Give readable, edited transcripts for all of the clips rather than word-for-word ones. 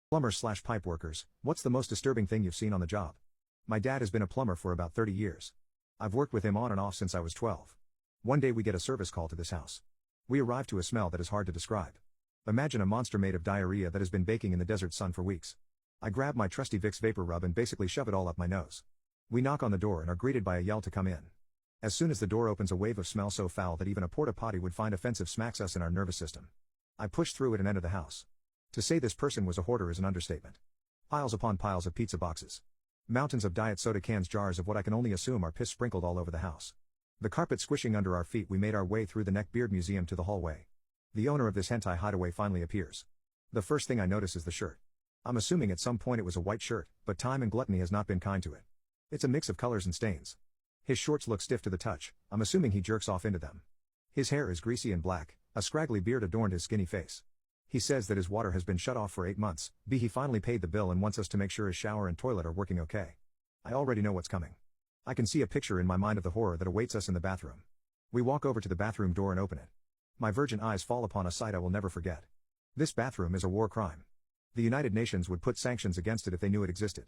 Plumbers slash pipe workers, what's the most disturbing thing you've seen on the job? My dad has been a plumber for about 30 years. I've worked with him on and off since I was 12. One day we get a service call to this house. We arrive to a smell that is hard to describe. Imagine a monster made of diarrhea that has been baking in the desert sun for weeks. I grab my trusty Vicks vapor rub and basically shove it all up my nose. We knock on the door and are greeted by a yell to come in. As soon as the door opens, a wave of smell so foul that even a porta potty would find offensive smacks us in our nervous system. I push through it and enter the house. To say this person was a hoarder is an understatement. Piles upon piles of pizza boxes. Mountains of diet soda cans, jars of what I can only assume are piss sprinkled all over the house. The carpet squishing under our feet. We made our way through the neck-beard museum to the hallway. The owner of this hentai hideaway finally appears. The first thing I notice is the shirt. I'm assuming at some point it was a white shirt, but time and gluttony has not been kind to it. It's a mix of colors and stains. His shorts look stiff to the touch. I'm assuming he jerks off into them. His hair is greasy and black, a scraggly beard adorned his skinny face. He says that his water has been shut off for 8 months, he finally paid the bill and wants us to make sure his shower and toilet are working okay. I already know what's coming. I can see a picture in my mind of the horror that awaits us in the bathroom. We walk over to the bathroom door and open it. My virgin eyes fall upon a sight I will never forget. This bathroom is a war crime. The United Nations would put sanctions against it if they knew it existed.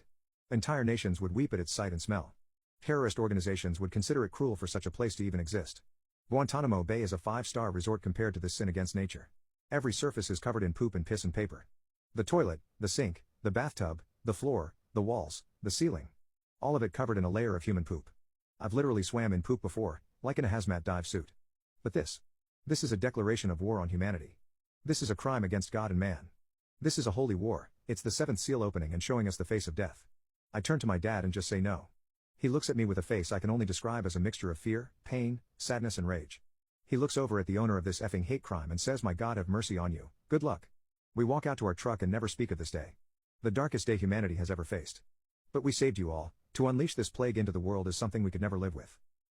Entire nations would weep at its sight and smell. Terrorist organizations would consider it cruel for such a place to even exist. Guantanamo Bay is a 5-star resort compared to this sin against nature. Every surface is covered in poop and piss and paper. The toilet, the sink, the bathtub, the floor, the walls, the ceiling. All of it covered in a layer of human poop. I've literally swam in poop before, like in a hazmat dive suit. But this is a declaration of war on humanity. This is a crime against God and man. This is a holy war. It's the 7th seal opening and showing us the face of death. I turn to my dad and just say no. He looks at me with a face I can only describe as a mixture of fear, pain, sadness and rage. He looks over at the owner of this effing hate crime and says, "My God, have mercy on you, good luck." We walk out to our truck and never speak of this day. The darkest day humanity has ever faced. But we saved you all. To unleash this plague into the world is something we could never live with.